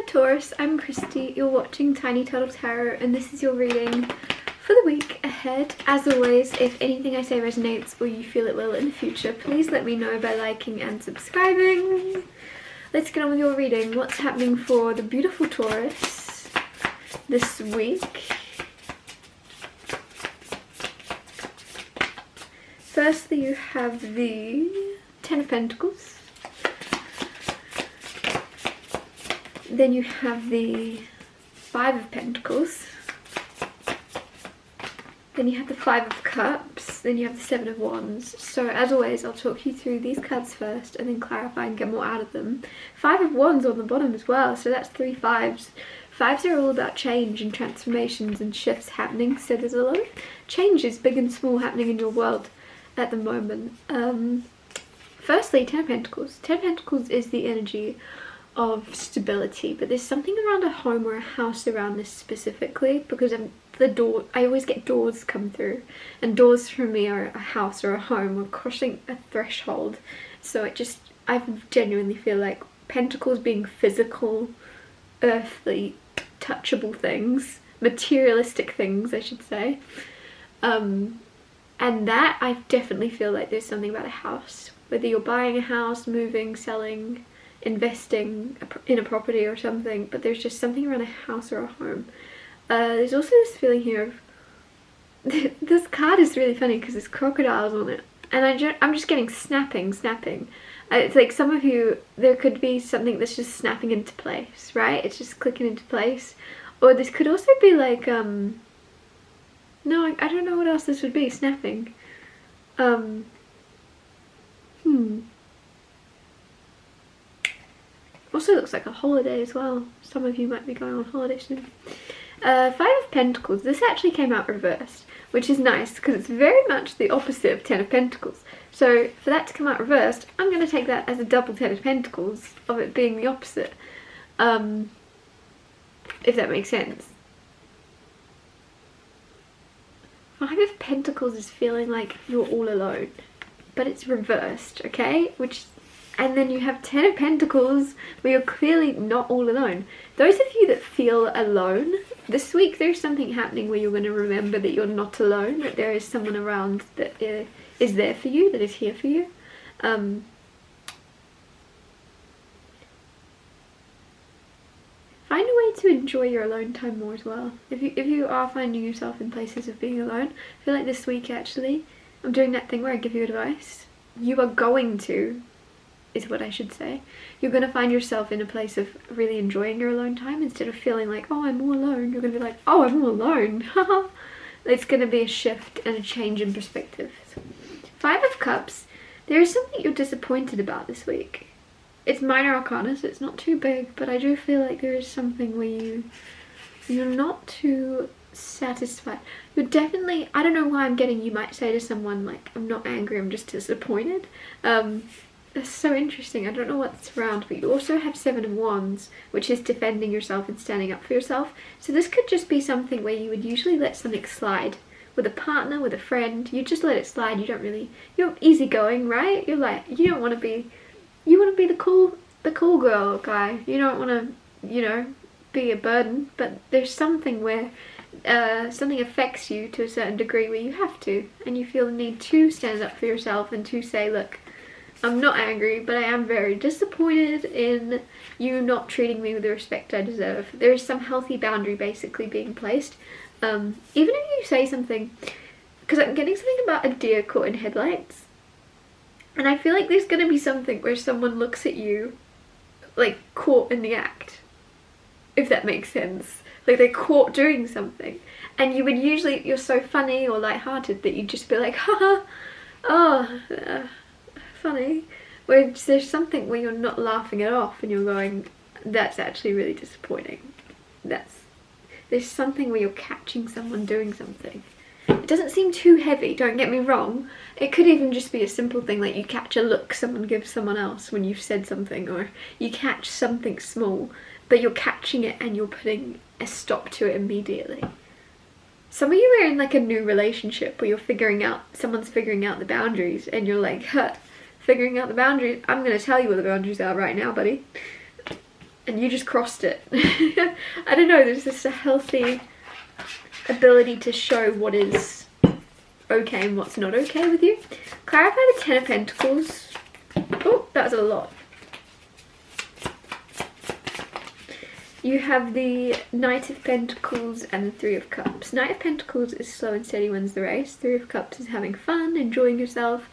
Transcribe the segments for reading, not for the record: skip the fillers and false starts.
Taurus, I'm Christy, you're watching Tiny Turtle Tarot, and this is your reading for the week ahead. As always, if anything I say resonates or you feel it will in the future, please let me know by liking and subscribing. Let's get on with your reading. What's happening for the beautiful Taurus this week? Firstly, you have the Ten of Pentacles. Then you have the Five of Pentacles. Then you have the Five of Cups. Then you have the Seven of Wands. So as always, I'll talk you through these cards first and then clarify and get more out of them. Five of Wands on the bottom as well, so that's 3 fives. Fives are all about change and transformations and shifts happening, so there's a lot of changes, big and small, happening in your world at the moment. Firstly, Ten of Pentacles. Ten of Pentacles is the energy of stability, but there's something around a home or a house around this specifically, because I always get doors come through, and doors for me are a house or a home or crossing a threshold. So I genuinely feel like Pentacles being physical, earthly, touchable things, materialistic things I should say, and that I definitely feel like there's something about a house, whether you're buying a house, moving, selling, investing in a property or something, but there's just something around a house or a home. There's also this feeling here of this card is really funny because there's crocodiles on it, and I'm just getting snapping. It's like some of you, there could be something that's just snapping into place, right? It's just clicking into place. Or this could also be like no, I don't know what else this would be. Snapping. Also looks like a holiday as well. Some of you might be going on holiday soon. Five of Pentacles. This actually came out reversed, which is nice because it's very much the opposite of Ten of Pentacles. So for that to come out reversed, I'm going to take that as a double Ten of Pentacles of it being the opposite. If that makes sense. Five of Pentacles is feeling like you're all alone, but it's reversed, okay? And then you have Ten of Pentacles where you're clearly not all alone. Those of you that feel alone, this week there's something happening where you're going to remember that you're not alone, that there is someone around that is there for you, that is here for you. Find a way to enjoy your alone time more as well. If you are finding yourself in places of being alone, I feel like this week actually, I'm doing that thing where I give you advice. You are going to, is what I should say. You're going to find yourself in a place of really enjoying your alone time instead of feeling like, oh, I'm all alone. You're going to be like, oh, I'm all alone. It's going to be a shift and a change in perspective. Five of Cups. There is something you're disappointed about this week. It's minor arcana, so it's not too big, but I do feel like there is something where you're not too satisfied. You're definitely, I don't know why I'm getting, you might say to someone like, I'm not angry, I'm just disappointed. That's so interesting. I don't know what's around, but you also have Seven of Wands, which is defending yourself and standing up for yourself. So this could just be something where you would usually let something slide. With a partner, with a friend, you just let it slide. You don't really, you're easygoing, right? You're like, you don't want to be, you want to be the cool girl guy. You don't want to, you know, be a burden, but there's something where something affects you to a certain degree where you have to, and you feel the need to stand up for yourself and to say, look, I'm not angry, but I am very disappointed in you not treating me with the respect I deserve. There is some healthy boundary basically being placed. Even if you say something, because I'm getting something about a deer caught in headlights, and I feel like there's going to be something where someone looks at you like caught in the act, if that makes sense. Like they're caught doing something, and you would usually, you're so funny or lighthearted that you'd just be like, haha, oh, funny. Whereas there's something where you're not laughing it off and you're going, that's actually really disappointing. There's something where you're catching someone doing something. It doesn't seem too heavy, don't get me wrong. It could even just be a simple thing like you catch a look someone gives someone else when you've said something, or you catch something small, but you're catching it and you're putting a stop to it immediately. Some of you are in like a new relationship where someone's figuring out the boundaries, and you're like, figuring out the boundaries? I'm going to tell you what the boundaries are right now, buddy. and you just crossed it. I don't know, there's just a healthy ability to show what is okay and what's not okay with you. Clarify the Ten of Pentacles. Oh, that was a lot. You have the Knight of Pentacles and the Three of Cups. Knight of Pentacles is slow and steady wins the race. Three of Cups is having fun, enjoying yourself,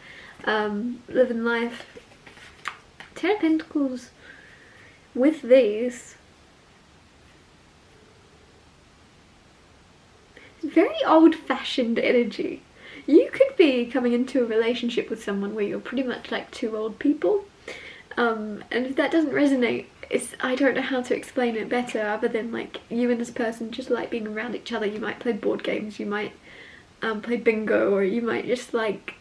living life. Ten of Pentacles, with these, very old-fashioned energy. You could be coming into a relationship with someone where you're pretty much like two old people, and if that doesn't resonate, I don't know how to explain it better other than like you and this person just like being around each other. You might play board games, you might play bingo, or you might just like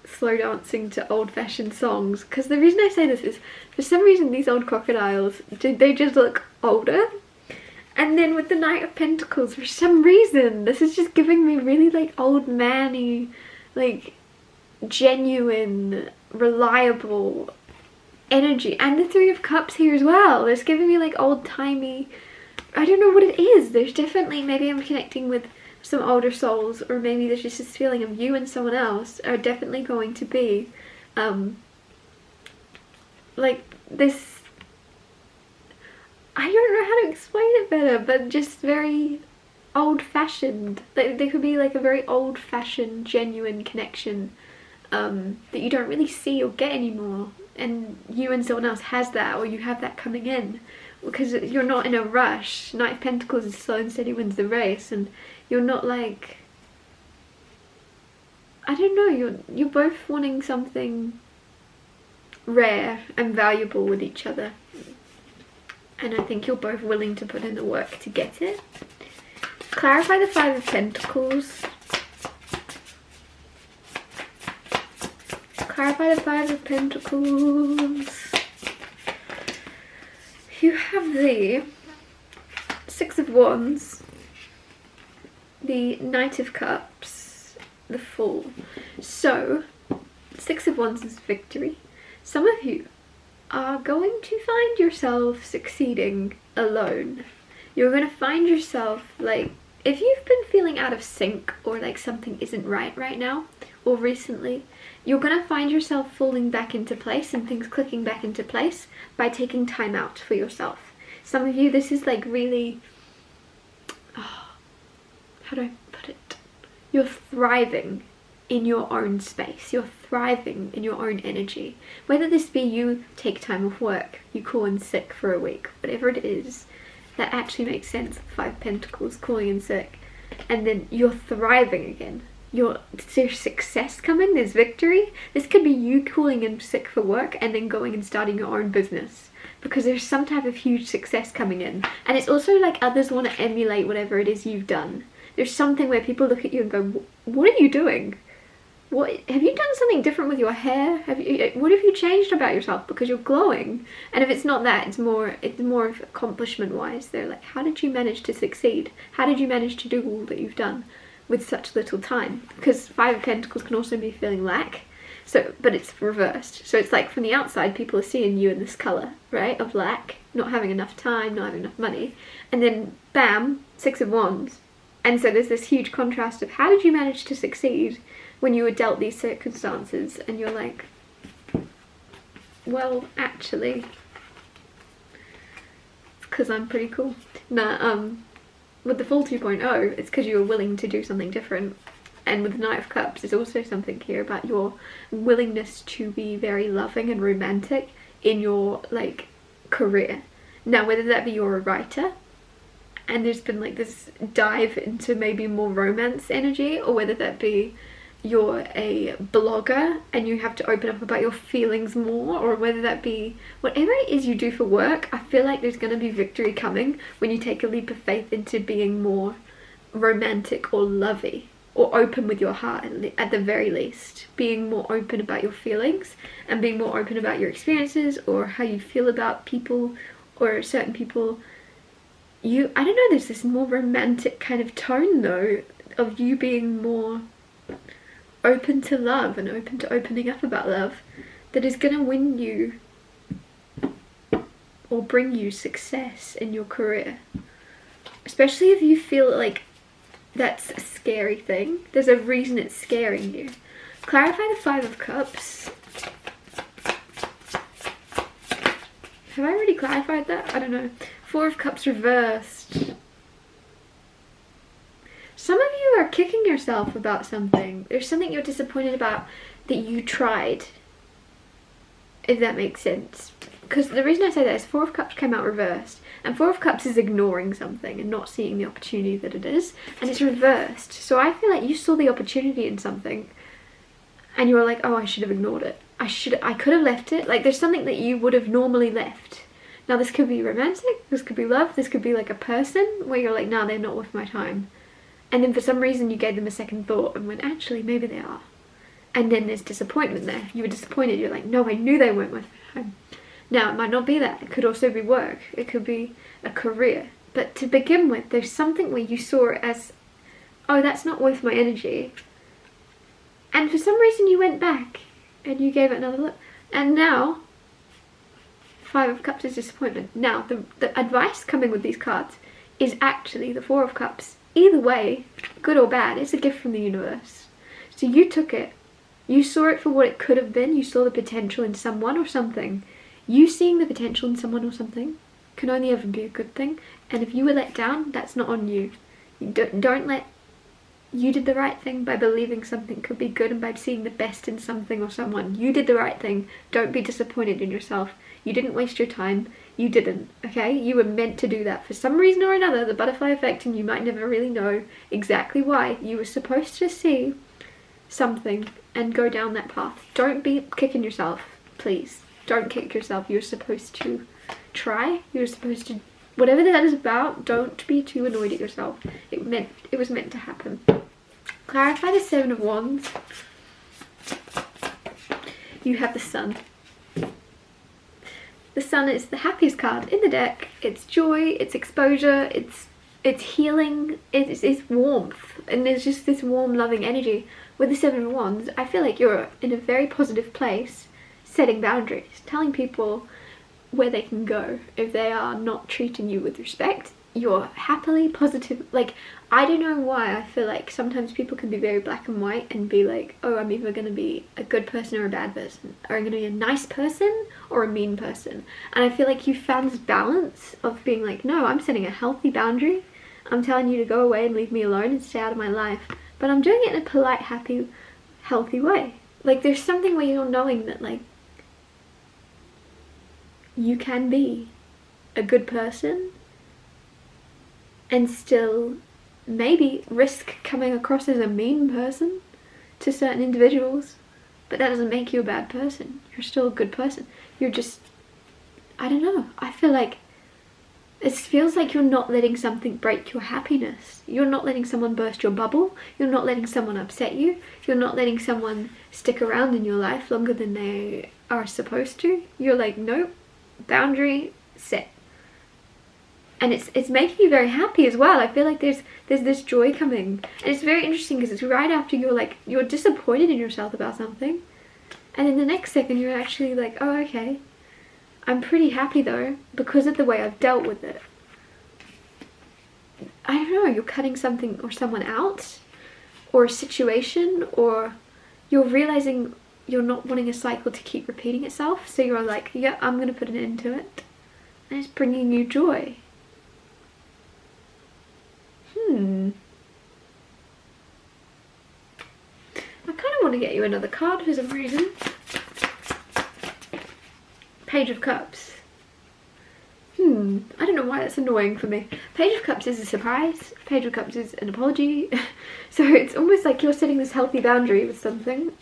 slow dancing to old-fashioned songs. Because the reason I say this is, for some reason these old crocodiles, they just look older. And then with the Knight of Pentacles, for some reason, this is just giving me really like old man-y, like genuine, reliable energy. And the Three of Cups here as well. It's giving me like old-timey, I don't know what it is. There's definitely, maybe I'm connecting with some older souls, or maybe there's just this feeling of you and someone else are definitely going to be like this, I don't know how to explain it better, but just very old-fashioned. They could be like a very old-fashioned, genuine connection that you don't really see or get anymore, and you and someone else has that, or you have that coming in, because you're not in a rush. Knight of Pentacles is slow and steady wins the race, and you're not like, I don't know, you're both wanting something rare and valuable with each other, and I think you're both willing to put in the work to get it. Clarify the Five of Pentacles. Clarify the Five of Pentacles. You have the Six of Wands, the Knight of Cups, the Fool. So, Six of Wands is victory. Some of you are going to find yourself succeeding alone. You're going to find yourself, like, if you've been feeling out of sync, or like something isn't right now, or recently, you're going to find yourself falling back into place and things clicking back into place by taking time out for yourself. Some of you, this is like really, how do I put it? You're thriving in your own space. You're thriving in your own energy. Whether this be you take time off work, you call in sick for a week, whatever it is, that actually makes sense. Five Pentacles, calling in sick, and then you're thriving again. There's success coming, there's victory. This could be you calling in sick for work and then going and starting your own business, because there's some type of huge success coming in. And it's also like others want to emulate whatever it is you've done. There's something where people look at you and go, what are you doing? What have you done something different with your hair? What have you changed about yourself? Because you're glowing. And if it's not that, it's more of accomplishment wise. They're like, how did you manage to succeed? How did you manage to do all that you've done with such little time? Because Five of Pentacles can also be feeling lack. So, but it's reversed. So it's like from the outside, people are seeing you in this colour, right? Of lack, not having enough time, not having enough money. And then bam, Six of Wands. And so there's this huge contrast of how did you manage to succeed when you were dealt these circumstances, and you're like, well, actually, it's because I'm pretty cool. Nah, with the Fool 2.0, it's because you were willing to do something different. And with the Knight of Cups, there's also something here about your willingness to be very loving and romantic in your, like, career. Now, whether that be you're a writer, and there's been, like, this dive into maybe more romance energy, or whether that be you're a blogger and you have to open up about your feelings more, or whether that be whatever it is you do for work, I feel like there's going to be victory coming when you take a leap of faith into being more romantic or lovey, or open with your heart at the very least. Being more open about your feelings and being more open about your experiences or how you feel about people or certain people. I don't know, there's this more romantic kind of tone though, of you being more open to love and open to opening up about love, that is going to win you or bring you success in your career. Especially if you feel like that's a scary thing. There's a reason it's scaring you. Clarify the Five of Cups. Have I already clarified that? I don't know. Four of Cups reversed. Some of you are kicking yourself about something. There's something you're disappointed about that you tried. If that makes sense. Because the reason I say that is Four of Cups came out reversed. And Four of Cups is ignoring something and not seeing the opportunity that it is. And it's reversed. So I feel like you saw the opportunity in something and you were like, oh, I should have ignored it. I could have left it. Like, there's something that you would have normally left. Now, this could be romantic. This could be love. This could be like a person where you're like, nah, they're not worth my time. And then for some reason you gave them a second thought and went, actually, maybe they are. And then there's disappointment there. You were disappointed. You're like, no, I knew they weren't worth my time. Now, it might not be that. It could also be work. It could be a career. But to begin with, there's something where you saw it as, oh, that's not worth my energy. And for some reason you went back and you gave it another look. And now, Five of Cups is disappointment. Now, the advice coming with these cards is actually the Four of Cups. Either way, good or bad, it's a gift from the universe. So you took it. You saw it for what it could have been. You saw the potential in someone or something. You seeing the potential in someone or something can only ever be a good thing. And if you were let down, that's not on you. Don't let... You did the right thing by believing something could be good and by seeing the best in something or someone. You did the right thing. Don't be disappointed in yourself. You didn't waste your time. You didn't, okay? You were meant to do that. For some reason or another, the butterfly effect, and you might never really know exactly why, you were supposed to see something and go down that path. Don't be kicking yourself, please. Don't kick yourself. You're supposed to try. You're supposed to... Whatever that is about, don't be too annoyed at yourself. It was meant to happen. Clarify the Seven of Wands. You have the Sun. The Sun is the happiest card in the deck. It's joy, it's exposure, it's healing, it's warmth, and there's just this warm, loving energy. With the Seven of Wands, I feel like you're in a very positive place, setting boundaries, telling people where they can go if they are not treating you with respect. You're happily positive. Like, I don't know why I feel like sometimes people can be very black and white and be like, oh, I'm either going to be a good person or a bad person, or I'm going to be a nice person or a mean person. And I feel like you found this balance of being like, no, I'm setting a healthy boundary. I'm telling you to go away and leave me alone and stay out of my life, but I'm doing it in a polite, happy, healthy way. Like, there's something where you're knowing that, like, you can be a good person and still maybe risk coming across as a mean person to certain individuals, but that doesn't make you a bad person. You're still a good person. You're just, I don't know, I feel like it feels like you're not letting something break your happiness. You're not letting someone burst your bubble. You're not letting someone upset you. You're not letting someone stick around in your life longer than they are supposed to. You're like, nope, boundary set. And it's making you very happy as well. I feel like there's this joy coming, and it's very interesting because it's right after you're disappointed in yourself about something, and then the next second you're actually like, oh, okay, I'm pretty happy though because of the way I've dealt with it. I don't know, you're cutting something or someone out, or a situation, or you're realizing you're not wanting a cycle to keep repeating itself, so you're like, yeah, I'm gonna put an end to it, and it's bringing you joy. I kind of want to get you another card for some reason. Page of Cups. I don't know why that's annoying for me. Page of Cups is a surprise. Page of Cups is an apology. So it's almost like you're setting this healthy boundary with something.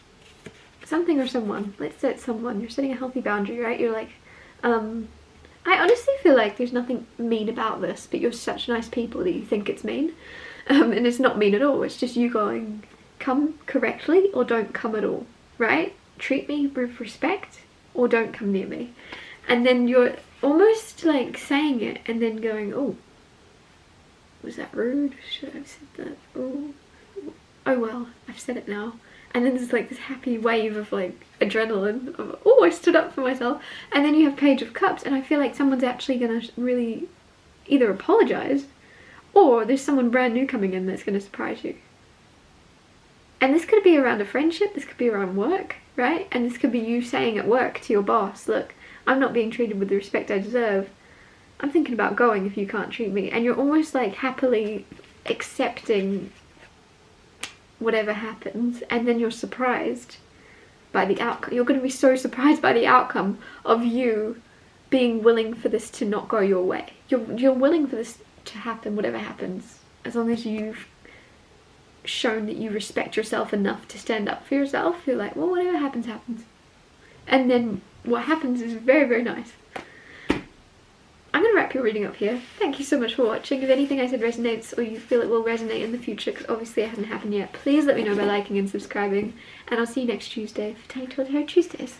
Something or someone. Let's say it's someone. You're setting a healthy boundary, right? You're like, I honestly feel like there's nothing mean about this, but you're such nice people that you think it's mean. And it's not mean at all. It's just you going, come correctly or don't come at all, right? Treat me with respect or don't come near me. And then you're almost like saying it and then going, oh, was that rude? Should I have said that? Oh well, I've said it now. and then there's like this happy wave of like adrenaline of, oh, I stood up for myself. And then you have Page of Cups, and I feel like someone's actually gonna really either apologize, or there's someone brand new coming in that's gonna surprise you. And this could be around a friendship, this could be around work, right? And this could be you saying at work to your boss, look, I'm not being treated with the respect I deserve. I'm thinking about going if you can't treat me. And you're almost like happily accepting whatever happens, and then you're surprised by the outcome. You're going to be so surprised by the outcome of you being willing for this to not go your way. You're willing for this to happen, whatever happens, as long as you've shown that you respect yourself enough to stand up for yourself. You're like, well, whatever happens, happens. And then what happens is very, very nice. I'm going to wrap your reading up here. Thank you so much for watching. If anything I said resonates, or you feel it will resonate in the future, because obviously it hasn't happened yet, please let me know by liking and subscribing. And I'll see you next Tuesday for Tiny Tarot Tuesdays.